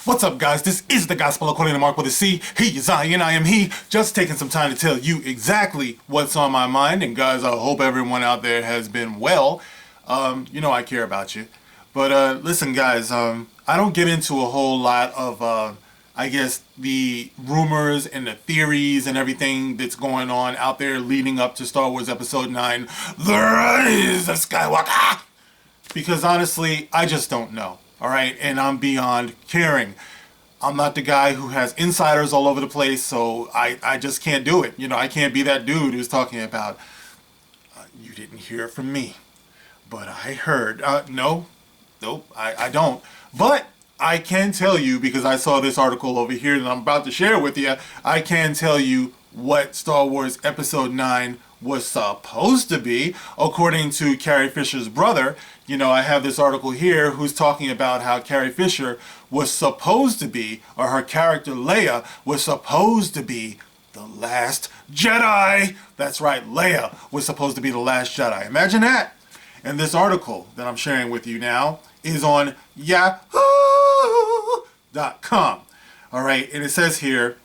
What's up, guys? This is the Gospel according to Mark with a C. He is I, and I am he. Just taking some time to tell you exactly what's on my mind. And guys, I hope everyone out there has been well. You know I care about you. But listen, guys, I don't get into a whole lot of, I guess, the rumors and the theories and everything that's going on out there leading up to Star Wars Episode 9, The Rise of Skywalker. Because honestly, I just don't know. All right, and I'm beyond caring. I'm not the guy who has insiders all over the place, so I just can't do it. You know, I can't be that dude who's talking about, you didn't hear from me, but I heard. Nope, I don't. But I can tell you, because I saw this article over here that I'm about to share with you, I can tell you what Star Wars Episode 9 was supposed to be, according to Carrie Fisher's brother. You know, I have this article here who's talking about how Carrie Fisher was supposed to be, or her character Leia was supposed to be the Last Jedi. That's right, Leia was supposed to be the Last Jedi. Imagine that. And this article that I'm sharing with you now is on Yahoo.com. All right, and it says here,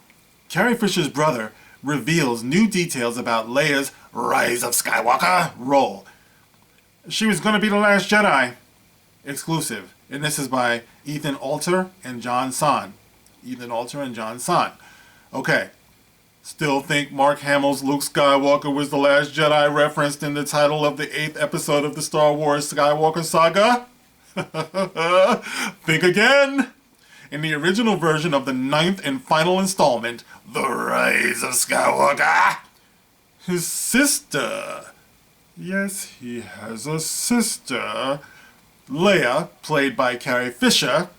Carrie Fisher's brother reveals new details about Leia's Rise of Skywalker role. She was going to be the Last Jedi. Exclusive. And this is by Ethan Alter and John Son. Ethan Alter and John Son. Okay. Still think Mark Hamill's Luke Skywalker was the Last Jedi referenced in the title of the 8th episode of the Star Wars Skywalker saga? Think again. In the original version of the 9th and final installment, The Rise of Skywalker, his sister, yes, he has a sister, Leia, played by Carrie Fisher,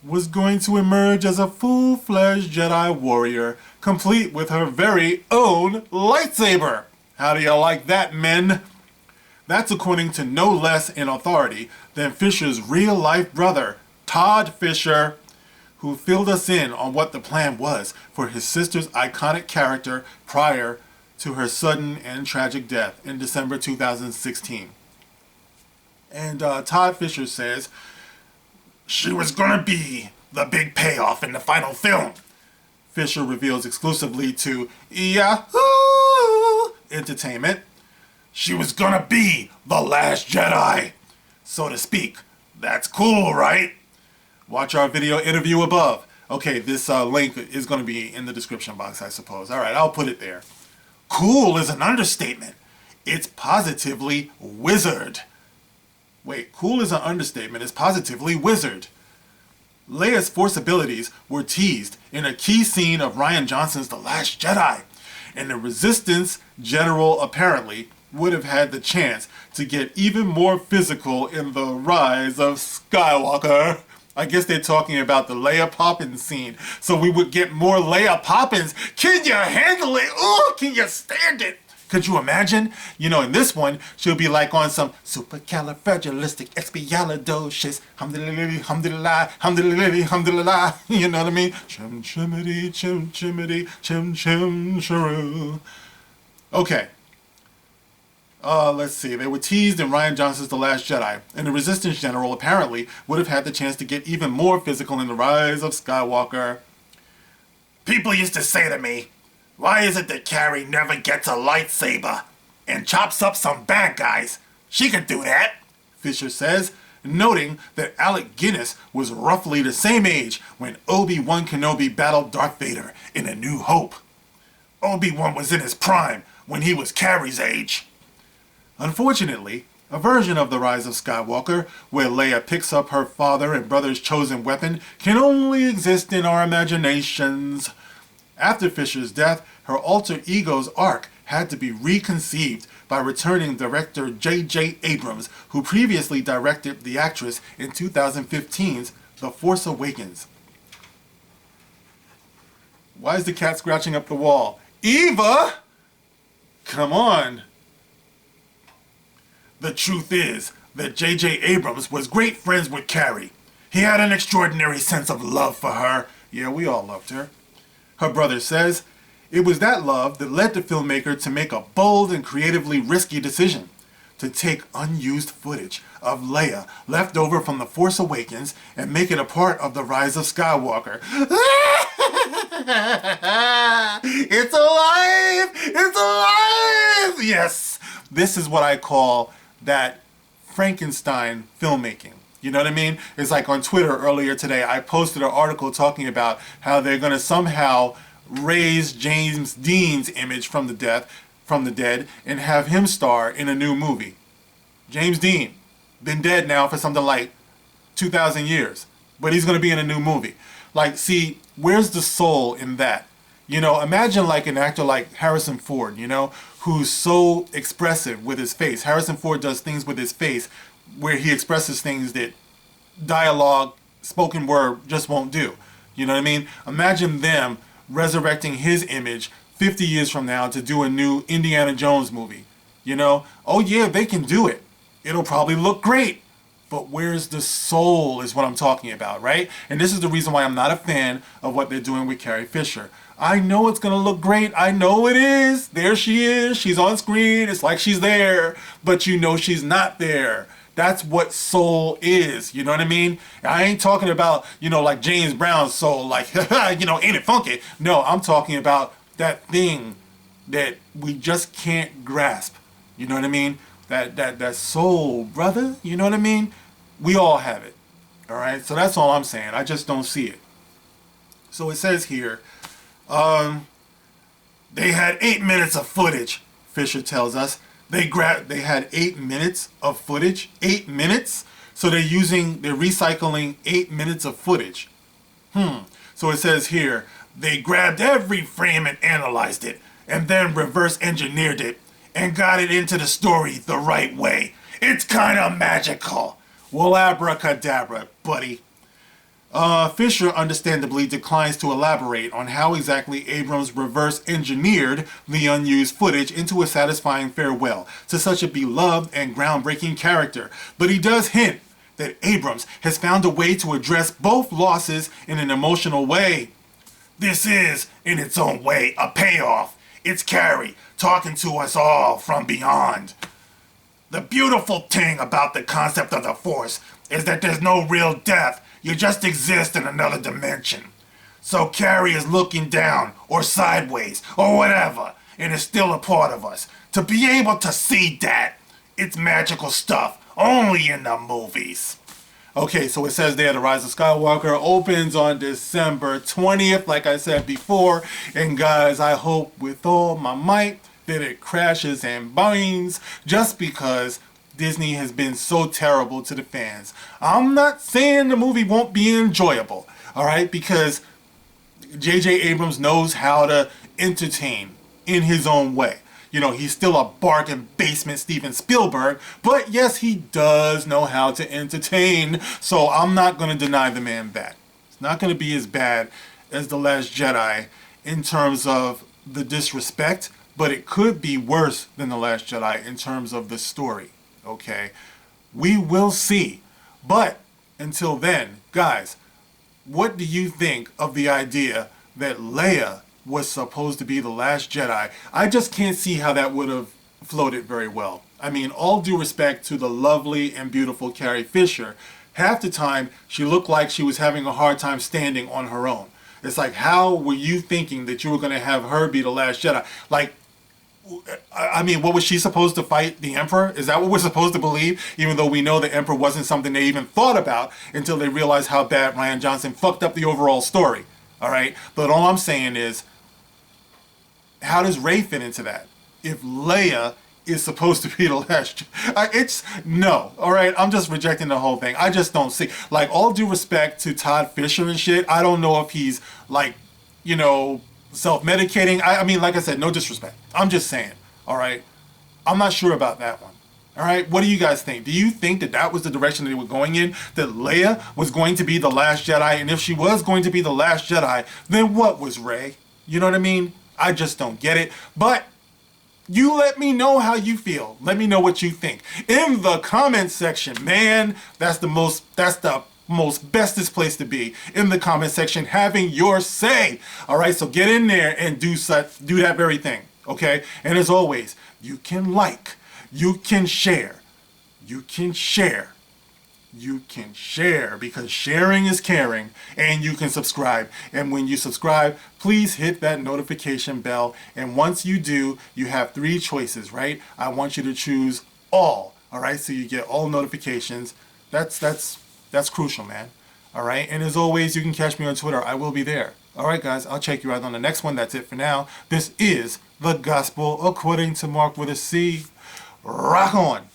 was going to emerge as a full-fledged Jedi warrior, complete with her very own lightsaber. How do you like that, men? That's according to no less an authority than Fisher's real-life brother, Todd Fisher, who filled us in on what the plan was for his sister's iconic character prior to her sudden and tragic death in December 2016. And Todd Fisher says, she was gonna be the big payoff in the final film. Fisher reveals exclusively to Yahoo Entertainment, she was gonna be the Last Jedi, so to speak. That's cool, right? Watch our video interview above. Okay, this link is going to be in the description box, I suppose. All right, I'll put it there. Cool is an understatement. It's positively wizard. Wait, cool is an understatement. It's positively wizard. Leia's Force abilities were teased in a key scene of Rian Johnson's The Last Jedi, and the Resistance general apparently would have had the chance to get even more physical in The Rise of Skywalker. I guess they're talking about the Leia Poppins scene, so we would get more Leia Poppins. Can you handle it? Oh, can you stand it? Could you imagine? You know, in this one, she'll be like on some supercalifragilisticexpialidocious, hamdulillah, hamdulillah, hamdulillah, you know what I mean? Chim chimity, chim chimity, chim chim chiroo. Okay. Let's see. They were teased in Rian Johnson's The Last Jedi, and the Resistance General apparently would have had the chance to get even more physical in The Rise of Skywalker. People used to say to me, why is it that Carrie never gets a lightsaber and chops up some bad guys? She could do that, Fisher says, noting that Alec Guinness was roughly the same age when Obi-Wan Kenobi battled Darth Vader in A New Hope. Obi-Wan was in his prime when he was Carrie's age. Unfortunately, a version of The Rise of Skywalker, where Leia picks up her father and brother's chosen weapon, can only exist in our imaginations. After Fisher's death, her alter ego's arc had to be reconceived by returning director J.J. Abrams, who previously directed the actress in 2015's The Force Awakens. Why is the cat scratching up the wall? Eva! Come on! The truth is that J.J. Abrams was great friends with Carrie. He had an extraordinary sense of love for her. Yeah, we all loved her. Her brother says, it was that love that led the filmmaker to make a bold and creatively risky decision, to take unused footage of Leia left over from The Force Awakens and make it a part of the Rise of Skywalker. It's alive! It's alive! Yes, this is what I call that Frankenstein filmmaking. You know what I mean? It's like on Twitter earlier today, I posted an article talking about how they're going to somehow raise James Dean's image from the dead and have him star in a new movie. James Dean, been dead now for something like 2,000 years, but he's going to be in a new movie. Like, see, where's the soul in that? You know, imagine like an actor like Harrison Ford, you know, who's so expressive with his face. Harrison Ford does things with his face where he expresses things that dialogue, spoken word just won't do. You know what I mean? Imagine them resurrecting his image 50 years from now to do a new Indiana Jones movie. You know? Oh yeah, they can do it. It'll probably look great. But where's the soul is what I'm talking about, right? And this is the reason why I'm not a fan of what they're doing with Carrie Fisher. I know it's going to look great. I know it is. There she is. She's on screen. It's like she's there. But you know she's not there. That's what soul is. You know what I mean? I ain't talking about, you know, like James Brown's soul, like, you know, ain't it funky? No, I'm talking about that thing that we just can't grasp. You know what I mean? That soul, brother. You know what I mean? We all have it. All right? So that's all I'm saying. I just don't see it. So it says here, they had 8 minutes of footage, Fisher tells us. They had 8 minutes of footage. 8 minutes? So they're recycling 8 minutes of footage. So it says here, they grabbed every frame and analyzed it, and then reverse engineered it, and got it into the story the right way. It's kind of magical. Well, abracadabra, buddy. Fisher understandably declines to elaborate on how exactly Abrams reverse engineered the unused footage into a satisfying farewell to such a beloved and groundbreaking character, but he does hint that Abrams has found a way to address both losses in an emotional way. This is, in its own way, a payoff. It's Carrie talking to us all from beyond. The beautiful thing about the concept of the Force is that there's no real death. You just exist in another dimension. So Carrie is looking down or sideways or whatever and is still a part of us. To be able to see that, it's magical stuff only in the movies. Okay, so it says there, The Rise of Skywalker opens on December 20th, like I said before. And guys, I hope with all my might that it crashes and burns, just because Disney has been so terrible to the fans. I'm not saying the movie won't be enjoyable, all right? Because J.J. Abrams knows how to entertain in his own way. You know, he's still a bargain basement Steven Spielberg, but yes, he does know how to entertain. So I'm not going to deny the man that. It's not going to be as bad as The Last Jedi in terms of the disrespect, but it could be worse than The Last Jedi in terms of the story. Okay, we will see. But until then, guys, what do you think of the idea that Leia was supposed to be the last Jedi? I just can't see how that would have floated very well. I mean, all due respect to the lovely and beautiful Carrie Fisher, half the time she looked like she was having a hard time standing on her own. It's like, how were you thinking that you were going to have her be the last Jedi? Like, I mean, what was she supposed to fight? The Emperor? Is that what we're supposed to believe? Even though we know the Emperor wasn't something they even thought about until they realized how bad Rian Johnson fucked up the overall story. All right? But all I'm saying is, how does Rey fit into that? If Leia is supposed to be the last, it's no. All right, I'm just rejecting the whole thing. I just don't see. Like, all due respect to Todd Fisher and shit, I don't know if he's like, you know, self-medicating. I mean, like I said, no disrespect. I'm just saying. All right, I'm not sure about that one. All right, what do you guys think? Do you think that that was the direction they were going in? That Leia was going to be the last Jedi, and if she was going to be the last Jedi, then what was Rey? You know what I mean? I just don't get it. But you let me know how you feel. Let me know what you think in the comment section. Man, that's the most bestest place to be, in the comment section, having your say. All right, so get in there and do that very thing. Okay, and as always, you can like, You can share. You can share. You can share, because sharing is caring, and you can subscribe. And when you subscribe, please hit that notification bell. And once you do, you have 3 choices, right? I want you to choose all right? So you get all notifications. That's crucial, man. All right? And as always, you can catch me on Twitter. I will be there. All right, guys, I'll check you out on the next one. That's it for now. This is The Gospel According to Mark with a C. Rock on.